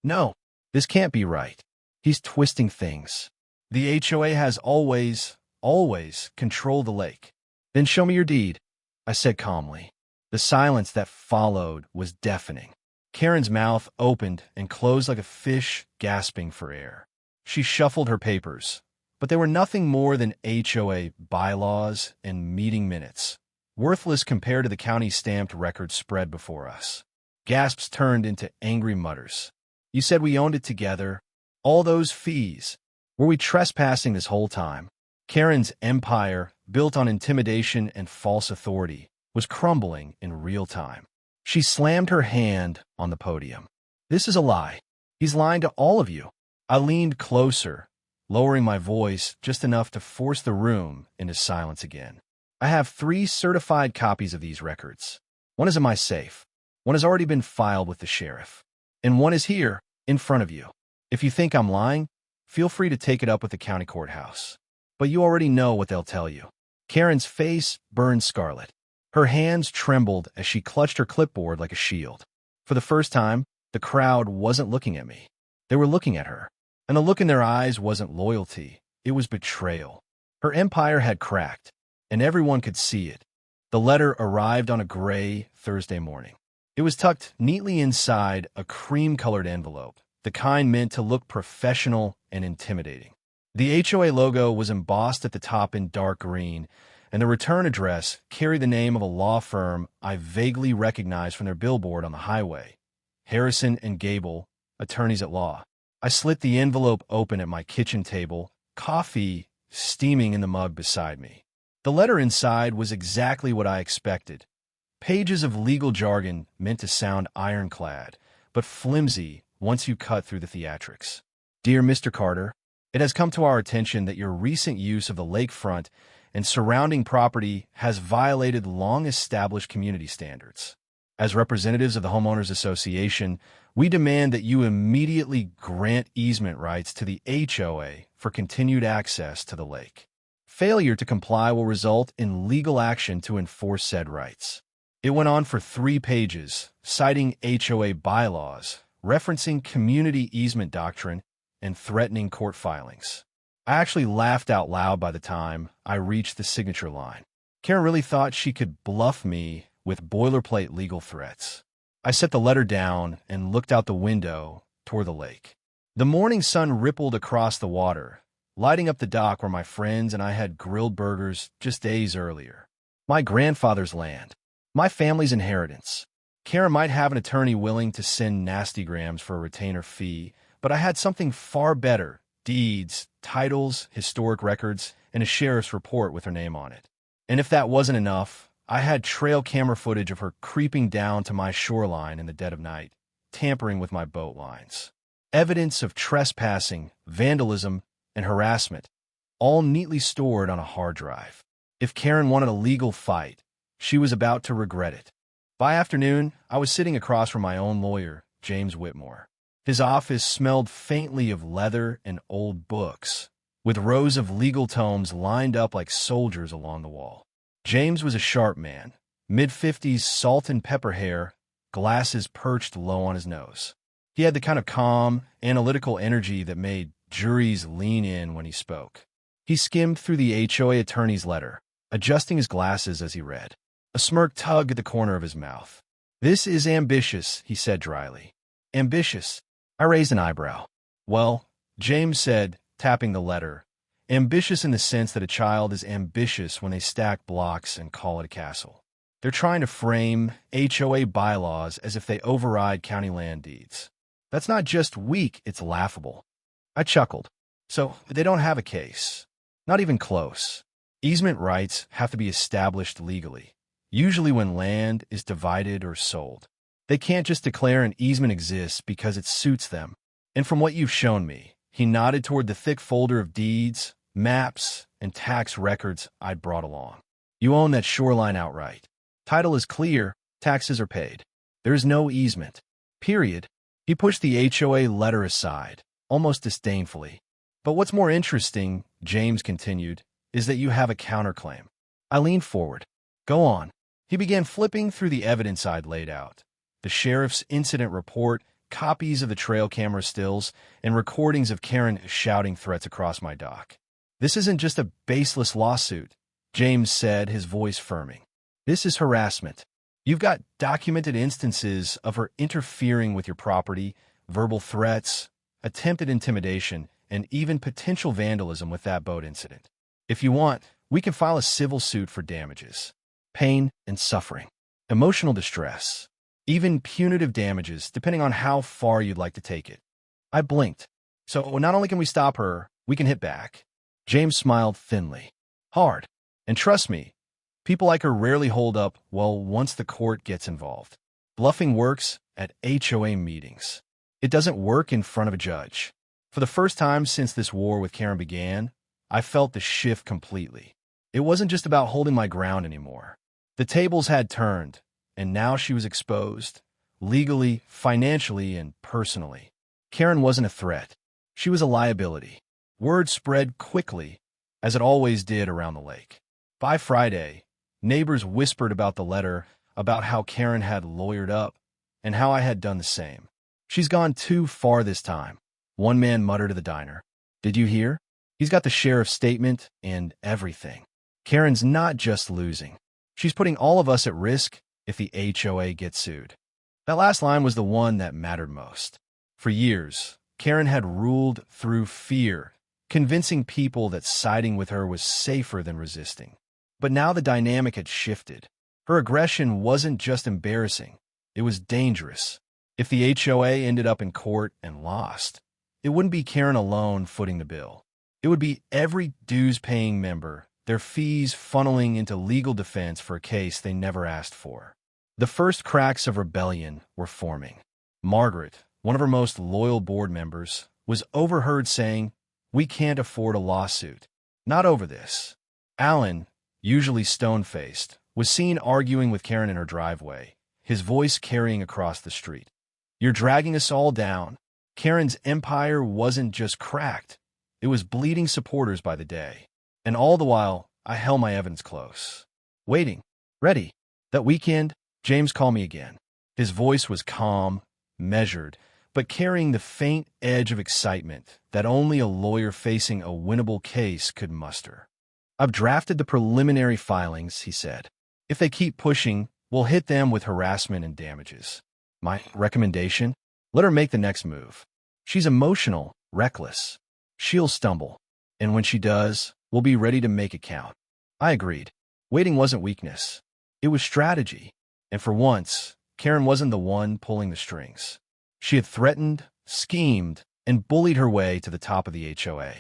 [SPEAKER 1] No, this can't be right. He's twisting things. The HOA has always controlled the lake." "Then show me your deed," I said calmly. The silence that followed was deafening. Karen's mouth opened and closed like a fish gasping for air. She shuffled her papers, but they were nothing more than HOA bylaws and meeting minutes, worthless compared to the county's stamped record spread before us. Gasps turned into angry mutters. "You said we owned it together. All those fees. Were we trespassing this whole time?" Karen's empire, built on intimidation and false authority, was crumbling in real time. She slammed her hand on the podium. "This is a lie. He's lying to all of you." I leaned closer, lowering my voice just enough to force the room into silence again. "I have 3 certified copies of these records. One is in my safe. One has already been filed with the sheriff. And one is here, in front of you. If you think I'm lying, feel free to take it up with the county courthouse. But you already know what they'll tell you." Karen's face burned scarlet. Her hands trembled as she clutched her clipboard like a shield. For the first time, the crowd wasn't looking at me. They were looking at her. And the look in their eyes wasn't loyalty. It was betrayal. Her empire had cracked, and everyone could see it. The letter arrived on a gray Thursday morning. It was tucked neatly inside a cream-colored envelope, the kind meant to look professional and intimidating. The HOA logo was embossed at the top in dark green, and the return address carried the name of a law firm I vaguely recognized from their billboard on the highway, Harrison and Gable, attorneys at law. I slit the envelope open at my kitchen table, coffee steaming in the mug beside me. The letter inside was exactly what I expected. Pages of legal jargon meant to sound ironclad, but flimsy once you cut through the theatrics. "Dear Mr. Carter, It has come to our attention that your recent use of the lakefront and surrounding property has violated long-established community standards. As representatives of the Homeowners Association, we demand that you immediately grant easement rights to the HOA for continued access to the lake. Failure to comply will result in legal action to enforce said rights. It went on for 3 pages, citing HOA bylaws, referencing community easement doctrine, and threatening court filings. I actually laughed out loud by the time I reached the signature line. Karen really thought she could bluff me with boilerplate legal threats. I set the letter down and looked out the window toward the lake. The morning sun rippled across the water, lighting up the dock where my friends and I had grilled burgers just days earlier. My grandfather's land. My family's inheritance. Karen might have an attorney willing to send nastygrams for a retainer fee, but I had something far better: deeds, titles, historic records, and a sheriff's report with her name on it. And if that wasn't enough, I had trail camera footage of her creeping down to my shoreline in the dead of night, tampering with my boat lines. Evidence of trespassing, vandalism, and harassment, all neatly stored on a hard drive. If Karen wanted a legal fight, she was about to regret it. By afternoon, I was sitting across from my own lawyer, James Whitmore. His office smelled faintly of leather and old books, with rows of legal tomes lined up like soldiers along the wall. James was a sharp man, mid-50s, salt and pepper hair, glasses perched low on his nose. He had the kind of calm, analytical energy that made juries lean in when he spoke. He skimmed through the HOA attorney's letter, adjusting his glasses as he read. A smirk tugged at the corner of his mouth. "This is ambitious," he said dryly. "Ambitious?" I raised an eyebrow. "Well," James said, tapping the letter, "ambitious in the sense that a child is ambitious when they stack blocks and call it a castle. They're trying to frame HOA bylaws as if they override county land deeds. That's not just weak, it's laughable." I chuckled. "So they don't have a case. Not even close. Easement rights have to be established legally, usually when land is divided or sold. They can't just declare an easement exists because it suits them. And from what you've shown me," he nodded toward the thick folder of deeds, maps, and tax records I'd brought along, "you own that shoreline outright. Title is clear, taxes are paid. There is no easement. Period." He pushed the HOA letter aside, almost disdainfully. "But what's more interesting," James continued, "is that you have a counterclaim." I leaned forward. "Go on." He began flipping through the evidence I'd laid out: the sheriff's incident report, copies of the trail camera stills, and recordings of Karen shouting threats across my dock. "This isn't just a baseless lawsuit," James said, his voice firming. "This is harassment. You've got documented instances of her interfering with your property, verbal threats, attempted intimidation, and even potential vandalism with that boat incident. If you want, we can file a civil suit for damages, pain and suffering, emotional distress, even punitive damages, depending on how far you'd like to take it." I blinked. "So not only can we stop her, we can hit back." James smiled thinly. "Hard. And trust me, people like her rarely hold up well once the court gets involved. Bluffing works at HOA meetings. It doesn't work in front of a judge." For the first time since this war with Karen began, I felt the shift completely. It wasn't just about holding my ground anymore. The tables had turned, and now she was exposed, legally, financially, and personally. Karen wasn't a threat. She was a liability. Word spread quickly, as it always did around the lake. By Friday, neighbors whispered about the letter, about how Karen had lawyered up, and how I had done the same. "She's gone too far this time," one man muttered at the diner. "Did you hear? He's got the sheriff's statement and everything. Karen's not just losing. She's putting all of us at risk if the HOA gets sued." That last line was the one that mattered most. For years, Karen had ruled through fear, convincing people that siding with her was safer than resisting. But now the dynamic had shifted. Her aggression wasn't just embarrassing, it was dangerous. If the HOA ended up in court and lost, it wouldn't be Karen alone footing the bill. It would be every dues-paying member, their fees funneling into legal defense for a case they never asked for. The first cracks of rebellion were forming. Margaret, one of her most loyal board members, was overheard saying, We can't afford a lawsuit. Not over this. Alan, usually stone-faced, was seen arguing with Karen in her driveway, his voice carrying across the street. You're dragging us all down. Karen's empire wasn't just cracked. It was bleeding supporters by the day. And all the while, I held my evidence close. Waiting. Ready. That weekend, James called me again. His voice was calm, measured, but carrying the faint edge of excitement that only a lawyer facing a winnable case could muster. I've drafted the preliminary filings, he said. If they keep pushing, we'll hit them with harassment and damages. My recommendation? Let her make the next move. She's emotional, reckless. She'll stumble. And when she does, we'll be ready to make it count. I agreed. Waiting wasn't weakness. It was strategy. And for once, Karen wasn't the one pulling the strings. She had threatened, schemed, and bullied her way to the top of the HOA.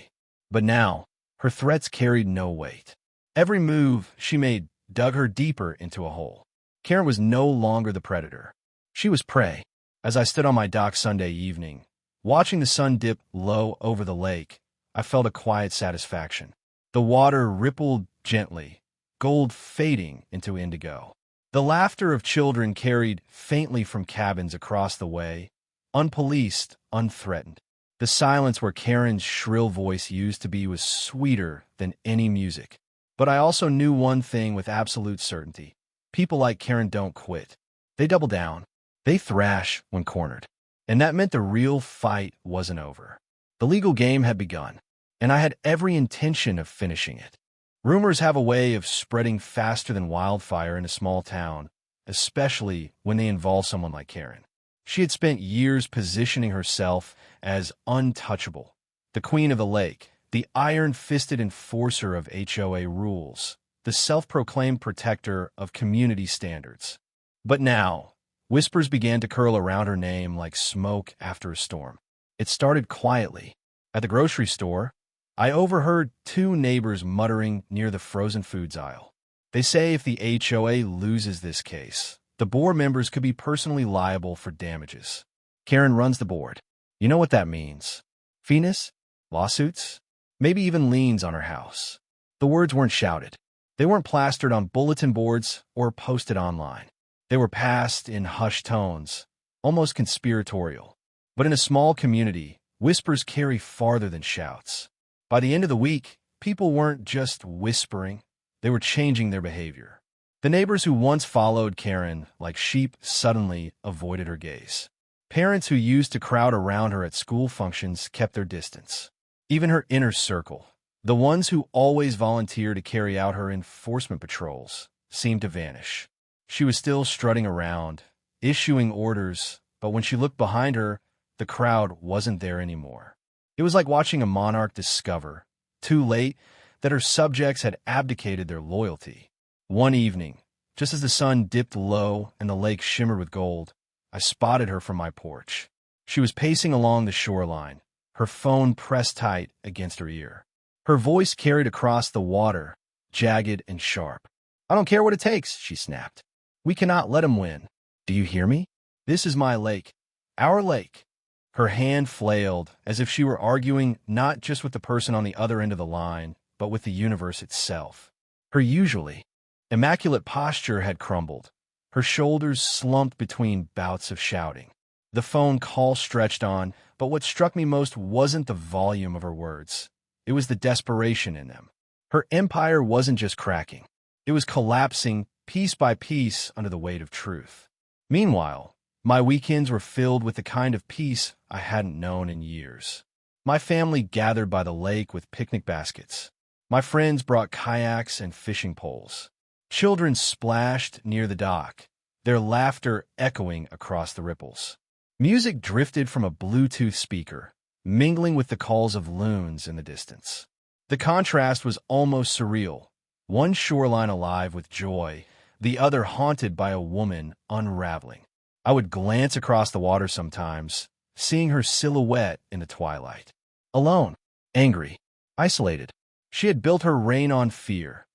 [SPEAKER 1] But now, her threats carried no weight. Every move she made dug her deeper into a hole. Karen was no longer the predator. She was prey. As I stood on my dock Sunday evening, watching the sun dip low over the lake, I felt a quiet satisfaction. The water rippled gently, gold fading into indigo. The laughter of children carried faintly from cabins across the way, unpoliced, unthreatened. The silence where Karen's shrill voice used to be was sweeter than any music. But I also knew one thing with absolute certainty. People like Karen don't quit. They double down. They thrash when cornered. And that meant the real fight wasn't over. The legal game had begun, and I had every intention of finishing it. Rumors have a way of spreading faster than wildfire in a small town, especially when they involve someone like Karen. She had spent years positioning herself as untouchable, the queen of the lake, the iron-fisted enforcer of HOA rules, the self-proclaimed protector of community standards. But now, whispers began to curl around her name like smoke after a storm. It started quietly. At the grocery store, I overheard two neighbors muttering near the frozen foods aisle. They say if the HOA loses this case, the board members could be personally liable for damages. Karen runs the board. You know what that means. Fees, lawsuits, maybe even liens on her house. The words weren't shouted. They weren't plastered on bulletin boards or posted online. They were passed in hushed tones, almost conspiratorial. But in a small community, whispers carry farther than shouts. By the end of the week, people weren't just whispering, they were changing their behavior. The neighbors who once followed Karen like sheep suddenly avoided her gaze. Parents who used to crowd around her at school functions kept their distance. Even her inner circle, the ones who always volunteered to carry out her enforcement patrols, seemed to vanish. She was still strutting around, issuing orders, but when she looked behind her, the crowd wasn't there anymore. It was like watching a monarch discover, too late, that her subjects had abdicated their loyalty. One evening, just as the sun dipped low and the lake shimmered with gold, I spotted her from my porch. She was pacing along the shoreline, her phone pressed tight against her ear. Her voice carried across the water, jagged and sharp. I don't care what it takes, she snapped. We cannot let him win. Do you hear me? This is my lake. Our lake. Her hand flailed, as if she were arguing not just with the person on the other end of the line, but with the universe itself. Her usually immaculate posture had crumbled. Her shoulders slumped between bouts of shouting. The phone call stretched on, but what struck me most wasn't the volume of her words. It was the desperation in them. Her empire wasn't just cracking. It was collapsing piece by piece under the weight of truth. Meanwhile, my weekends were filled with the kind of peace I hadn't known in years. My family gathered by the lake with picnic baskets. My friends brought kayaks and fishing poles. Children splashed near the dock, their laughter echoing across the ripples. Music drifted from a Bluetooth speaker, mingling with the calls of loons in the distance. The contrast was almost surreal, one shoreline alive with joy, the other haunted by a woman unraveling. I would glance across the water sometimes, seeing her silhouette in the twilight. Alone, angry, isolated. She had built her reign on fear,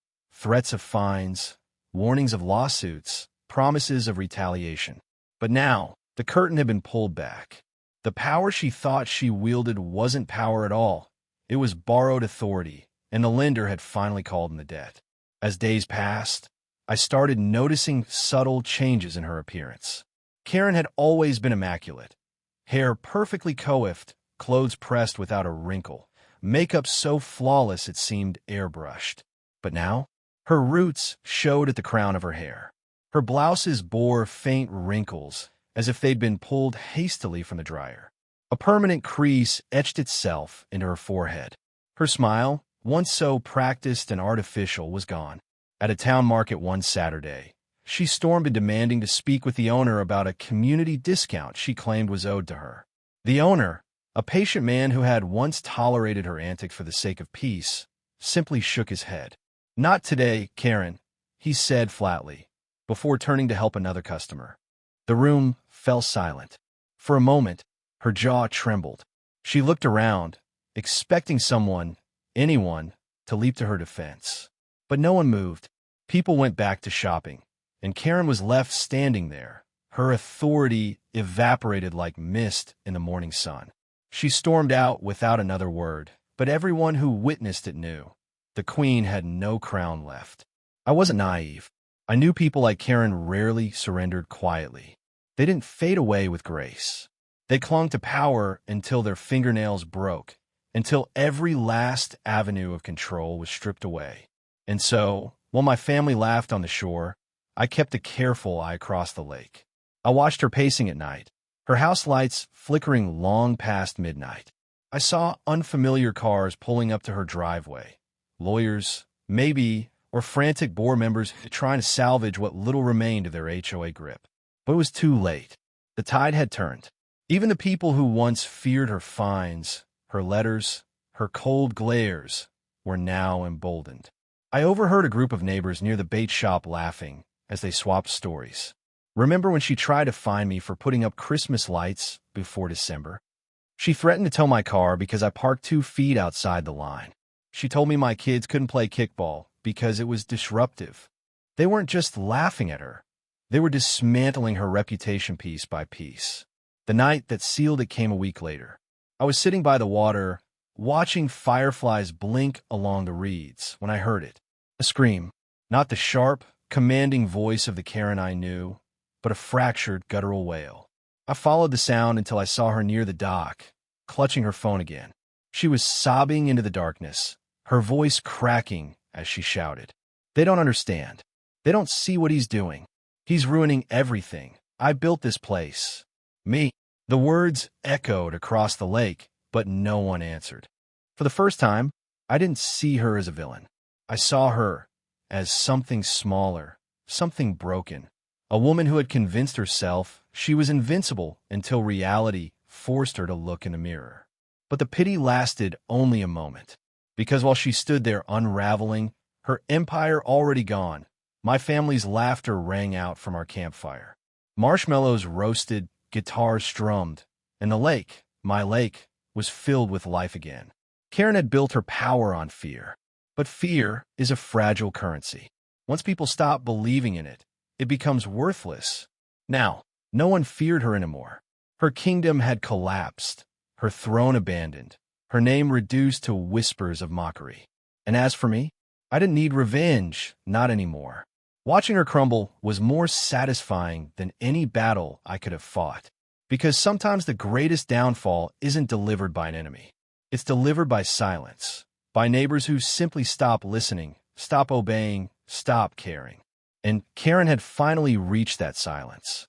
[SPEAKER 1] threats of fines, warnings of lawsuits, promises of retaliation. But now, the curtain had been pulled back. The power she thought she wielded wasn't power at all. It was borrowed authority, and the lender had finally called in the debt. As days passed, I started noticing subtle changes in her appearance. Karen had always been immaculate. Hair perfectly coiffed, clothes pressed without a wrinkle, makeup so flawless it seemed airbrushed. But now, her roots showed at the crown of her hair. Her blouses bore faint wrinkles, as if they'd been pulled hastily from the dryer. A permanent crease etched itself into her forehead. Her smile, once so practiced and artificial, was gone. At a town market one Saturday, she stormed in demanding to speak with the owner about a community discount she claimed was owed to her. The owner, a patient man who had once tolerated her antics for the sake of peace, simply shook his head. "Not today, Karen," he said flatly, before turning to help another customer. The room fell silent. For a moment, her jaw trembled. She looked around, expecting anyone, to leap to her defense. But no one moved. People went back to shopping, and Karen was left standing there. Her authority evaporated like mist in the morning sun. She stormed out without another word, but everyone who witnessed it knew. The queen had no crown left. I wasn't naive. I knew people like Karen rarely surrendered quietly. They didn't fade away with grace. They clung to power until their fingernails broke, until every last avenue of control was stripped away. And so, while my family laughed on the shore, I kept a careful eye across the lake. I watched her pacing at night, her house lights flickering long past midnight. I saw unfamiliar cars pulling up to her driveway. Lawyers, maybe, or frantic board members trying to salvage what little remained of their HOA grip. But it was too late. The tide had turned. Even the people who once feared her fines, her letters, her cold glares, were now emboldened. I overheard a group of neighbors near the bait shop laughing as they swapped stories. "Remember when she tried to fine me for putting up Christmas lights before December? She threatened to tow my car because I parked 2 feet outside the line. She told me my kids couldn't play kickball because it was disruptive." They weren't just laughing at her. They were dismantling her reputation piece by piece. The night that sealed it came a week later. I was sitting by the water, watching fireflies blink along the reeds, when I heard it. A scream. Not the sharp, commanding voice of the Karen I knew, but a fractured, guttural wail. I followed the sound until I saw her near the dock, clutching her phone again. She was sobbing into the darkness, her voice cracking as she shouted. "They don't understand. They don't see what he's doing. He's ruining everything. I built this place. Me." The words echoed across the lake, but no one answered. For the first time, I didn't see her as a villain. I saw her as something smaller, something broken. A woman who had convinced herself she was invincible until reality forced her to look in the mirror. But the pity lasted only a moment, because while she stood there unraveling, her empire already gone, my family's laughter rang out from our campfire. Marshmallows roasted, guitars strummed, and the lake, my lake, was filled with life again. Karen had built her power on fear. But fear is a fragile currency. Once people stop believing in it, it becomes worthless. Now, no one feared her anymore. Her kingdom had collapsed, her throne abandoned, her name reduced to whispers of mockery. And as for me, I didn't need revenge, not anymore. Watching her crumble was more satisfying than any battle I could have fought. Because sometimes the greatest downfall isn't delivered by an enemy. It's delivered by silence, by neighbors who simply stop listening, stop obeying, stop caring. And Karen had finally reached that silence.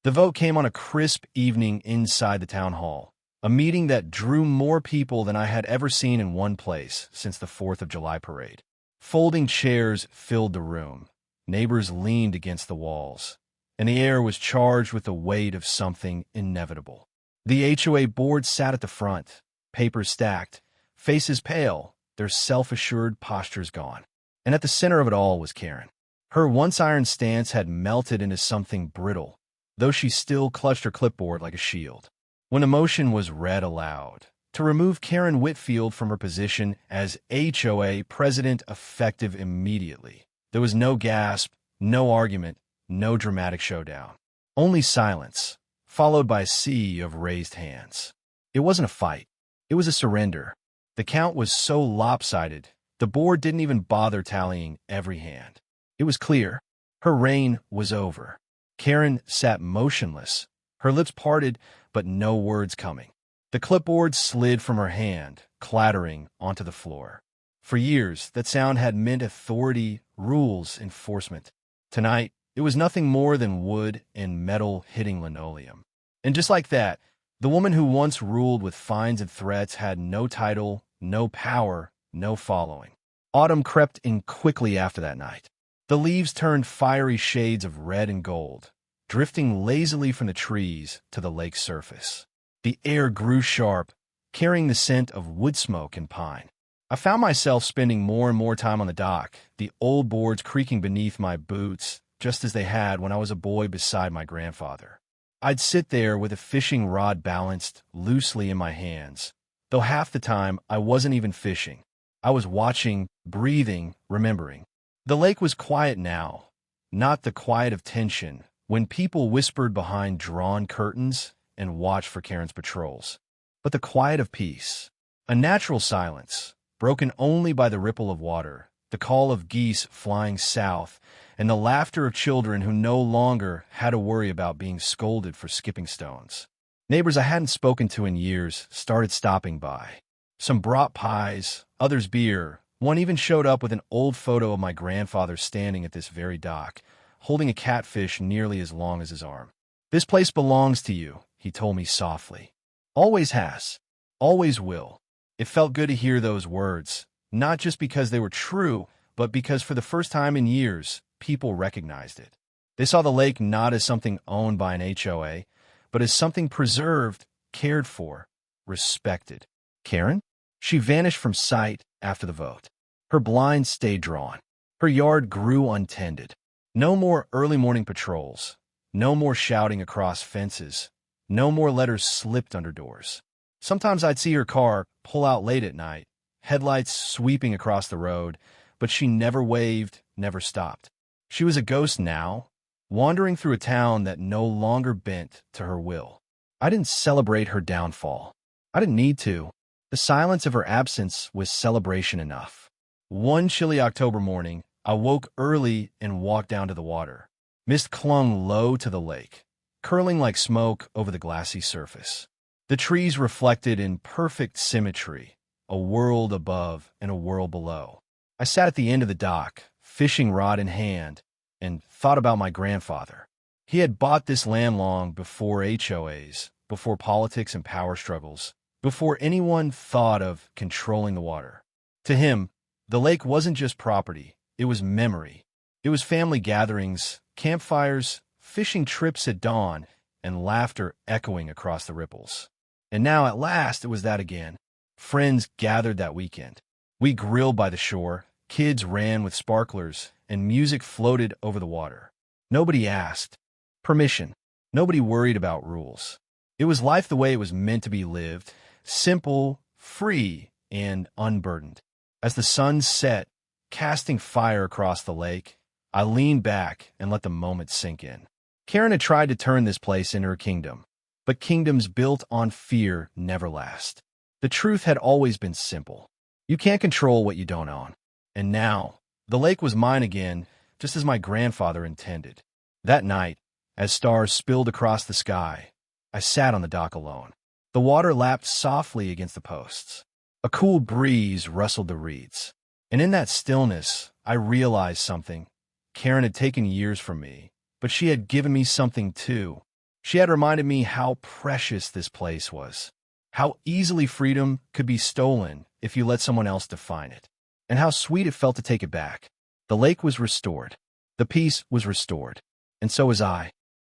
[SPEAKER 1] The vote came on a crisp evening inside the town hall, a meeting that drew more people than I had ever seen in one place since the 4th of July parade. Folding chairs filled the room. Neighbors leaned against the walls, and the air was charged with the weight of something inevitable. The HOA board sat at the front, papers stacked, faces pale, their self-assured postures gone. And at the center of it all was Karen. Her once-iron stance had melted into something brittle, though she still clutched her clipboard like a shield. When the motion was read aloud, to remove Karen Whitfield from her position as HOA president effective immediately, there was no gasp, no argument, no dramatic showdown. Only silence, followed by a sea of raised hands. It wasn't a fight. It was a surrender. The count was so lopsided, the board didn't even bother tallying every hand. It was clear. Her reign was over. Karen sat motionless, her lips parted, but no words coming. The clipboard slid from her hand, clattering onto the floor. For years, that sound had meant authority, rules, enforcement. Tonight, it was nothing more than wood and metal hitting linoleum. And just like that, the woman who once ruled with fines and threats had no title, no power, no following. Autumn crept in quickly after that night. The leaves turned fiery shades of red and gold, drifting lazily from the trees to the lake's surface. The air grew sharp, carrying the scent of wood smoke and pine. I found myself spending more and more time on the dock, the old boards creaking beneath my boots, just as they had when I was a boy beside my grandfather. I'd sit there with a fishing rod balanced loosely in my hands, though half the time I wasn't even fishing. I was watching, breathing, remembering. The lake was quiet now, not the quiet of tension, when people whispered behind drawn curtains and watched for Karen's patrols, but the quiet of peace, a natural silence, broken only by the ripple of water, the call of geese flying south, and the laughter of children who no longer had to worry about being scolded for skipping stones. Neighbors I hadn't spoken to in years started stopping by. Some brought pies, others beer. One even showed up with an old photo of my grandfather standing at this very dock, holding a catfish nearly as long as his arm. "This place belongs to you," he told me softly. "Always has. Always will." It felt good to hear those words, not just because they were true, but because for the first time in years, people recognized it. They saw the lake not as something owned by an HOA, but as something preserved, cared for, respected. Karen? She vanished from sight after the vote. Her blinds stayed drawn. Her yard grew untended. No more early morning patrols. No more shouting across fences. No more letters slipped under doors. Sometimes I'd see her car pull out late at night, headlights sweeping across the road, but she never waved, never stopped. She was a ghost now, wandering through a town that no longer bent to her will. I didn't celebrate her downfall. I didn't need to. The silence of her absence was celebration enough. One chilly October morning, I woke early and walked down to the water. Mist clung low to the lake, curling like smoke over the glassy surface. The trees reflected in perfect symmetry, a world above and a world below. I sat at the end of the dock, fishing rod in hand, and thought about my grandfather. He had bought this land long before HOAs, before politics and power struggles, before anyone thought of controlling the water. To him, the lake wasn't just property, it was memory. It was family gatherings, campfires, fishing trips at dawn, and laughter echoing across the ripples. And now, at last, it was that again. Friends gathered that weekend. We grilled by the shore, kids ran with sparklers, and music floated over the water. Nobody asked permission. Nobody worried about rules. It was life the way it was meant to be lived, simple, free, and unburdened. As the sun set, casting fire across the lake, I leaned back and let the moment sink in. Karen had tried to turn this place into her kingdom, but kingdoms built on fear never last. The truth had always been simple. You can't control what you don't own. And now, the lake was mine again, just as my grandfather intended. That night, as stars spilled across the sky, I sat on the dock alone. The water lapped softly against the posts. A cool breeze rustled the reeds. And in that stillness, I realized something. Karen had taken years from me, but she had given me something too. She had reminded me how precious this place was, how easily freedom could be stolen if you let someone else define it, and how sweet it felt to take it back. The lake was restored. The peace was restored. And so was I.